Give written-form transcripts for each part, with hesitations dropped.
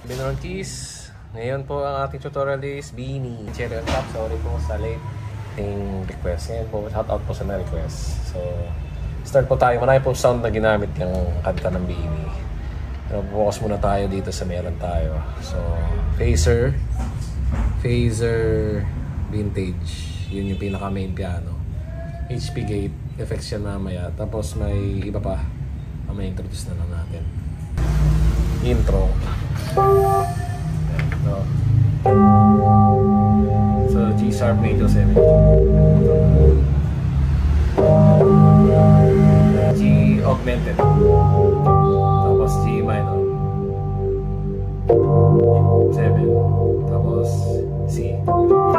Binron Keys. Ngayon po ang ating tutorial is Beanie. Cherry on top. Sorry po sa late request. Ngayon po, shout out po sa na-request. So, start po tayo. Marami po sound na ginamit yung kanta ng Beanie. Pero focus muna tayo dito sa meron tayo. So, Phaser Vintage. Yun yung pinaka main piano. HP Gate. Effects yan mamaya. Tapos may iba pa. May introduce na lang natin. Intro. So G sharp major 7, G augmented, tapos G minor 7, tapos C, tapos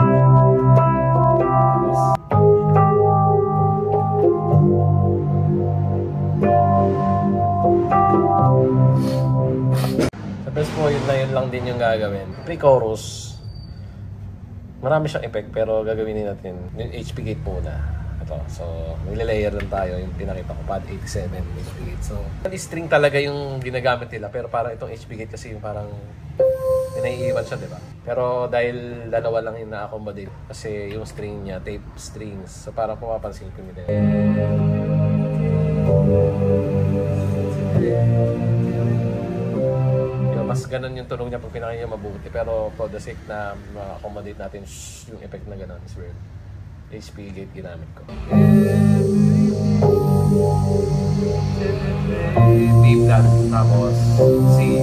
tapos po yun lang din yung gagawin. Pre-chorus, marami siyang effect pero gagawin natin yung HP Gate muna. Ito. So, nile-layer lang tayo yung pinakita ko, pad 87 HP Gate. So, string talaga yung ginagamit nila pero parang itong HP Gate kasi yung parang pinaiiwan siya, diba? Pero dahil dalawa lang yung na-accommodate kasi yung string niya, tape strings. So, parang pumapansin ko nila. Mas ganun yung tunog niya pag pinakinggan niya mabuti. Pero for the sake na ma-accommodate natin yung effect na ganun is weird. HP Gate ginamit ko. B flat, tapos C.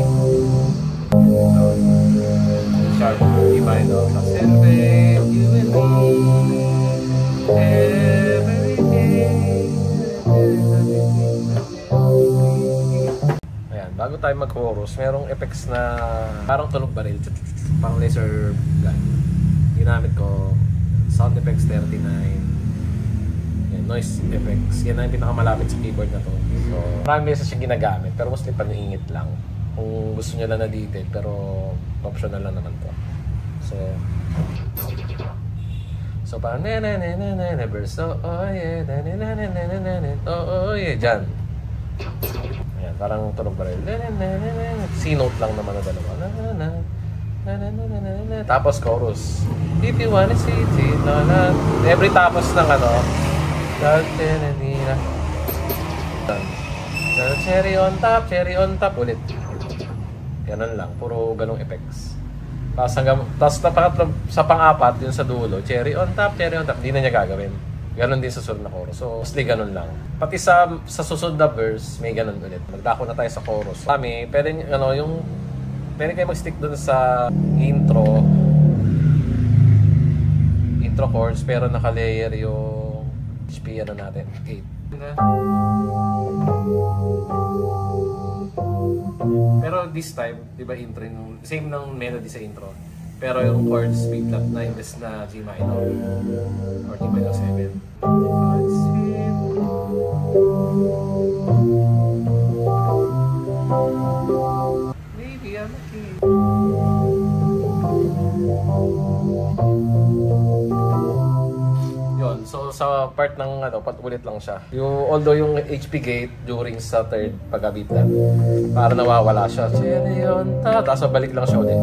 Sharp, E minor, tapos elevate you and me every day. Bago tayo mag-chorus, merong effects na parang tunog baril, pang laser gun. Ginamit ko sound effects 39, yan, noise effects. Yan ang pinakamalapit sa keyboard na to. So, maraming beses siya ginagamit, pero mostly panuingit lang. Kung gusto nyo lang na detail, pero optional lang naman to. So parang na verse, oh yeah, oh yeah, dyan. Ayan, parang tunog baril. C-note lang naman na dalawa. Tapos chorus. If you wanna see it, every tapos ng ano, cherry on top, ulit. Ganun lang, puro ganong effects. Tapos sa pang-apat, yun sa dulo, cherry on top, hindi na niya gagawin. Ganon din sa susunod na chorus. So, mostly ganon lang. Pati sa susunod na verse, may ganon ulit. Magdako na tayo sa chorus. Kami, pwede kayo mag-stick dun sa intro chords, pero naka-layer yung HP natin, 8. Pero this time, di ba intro, same ng melody sa intro. Pero yung chords, B flat na imbes na G minor or G minor 7. Baby, I'm a kid. Yun, so sa part ng pat-ulit lang siya. Although yung HP Gate during sa third pagka-B flat, parang nawawala siya. Tapos balik lang siya ulit.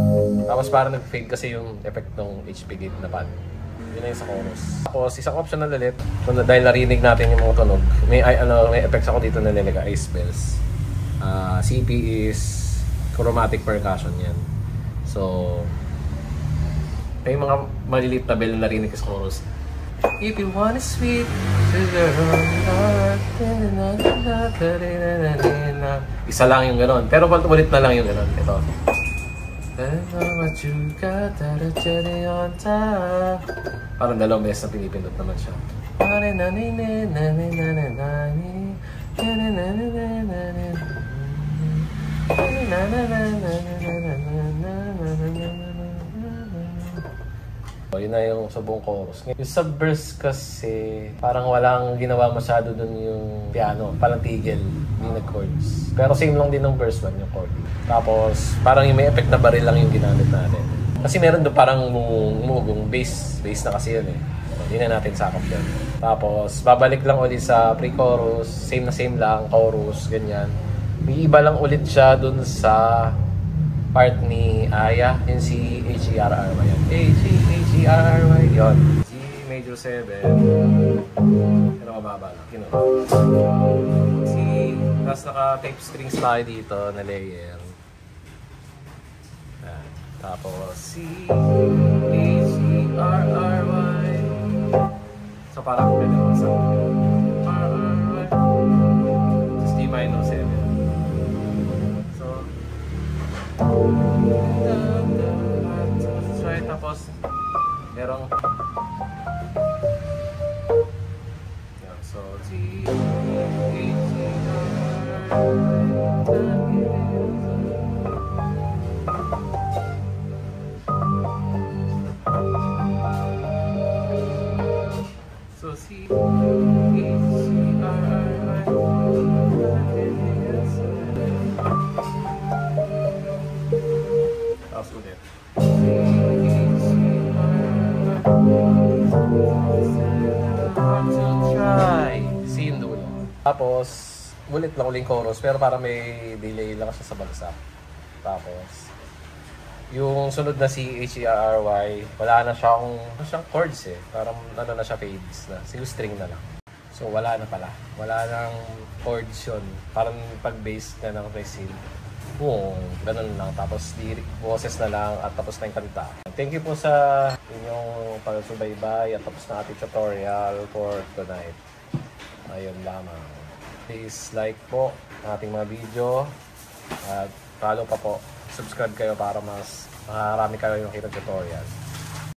Tapos parang nag-fade kasi yung effect ng HP Gate na pad. Yun na yung sa chorus. Tapos isang optional ulit. So, dahil narinig natin yung mga tunog, may effects ako dito na nilaga, ice bells. CP is chromatic percussion yan. So, may mga maliliit na bell na narinig sa chorus. If you want a sweet sugar on heart, isa lang yung gano'n. Pero ulit na lang yung gano'n. Ito. Parang dalawang beses na pinipindot naman siya. Yun na yung sa buong chorus. Yung sa verse kasi, parang walang ginawa masyado dun yung piano. Parang tigil, yung nag-chords. Pero same lang din ng verse 1 yung chord. Tapos, parang yung may effect na baril lang yung ginamit natin. Kasi meron doon parang umugong bass na kasi yun eh. Hindi na natin sakop yun. Tapos, babalik lang ulit sa pre-chorus. Same na same lang, chorus, ganyan. May iba lang ulit siya dun sa part ni Aya. Yun si H-E-R-R-Y. H-E-R-R-Y. Yun. G major 7. Pero mababa lang. Yun. C. Tapos naka-tape strings tayo dito na layer. Yan. Tapos C. H-E-R-R-Y. So parang pwede mo sa R-R-Y. Tapos D minor 7. So let's try. Tapos merong yan. So G so C tapos ulit. Try. C yung dulo. Tapos, ulit lang uling chorus, pero parang may delay lang siya sa bagsak. Tapos, yung sunod na si H-E-R-R-Y, wala na siyang chords eh. Parang ano na siya, fades na. Single string na lang. So, wala na pala. Wala nang chords yun. Parang pag-bass na ng resil. Ganun lang. Tapos di boses na lang at tapos na yung kanta. Thank you po sa inyong pagsubaybay at tapos na ating tutorial for tonight. Ayun lamang. Please like po ang ating mga video at follow pa po. Subscribe kayo para mas makarami kayo yung kita tutorial.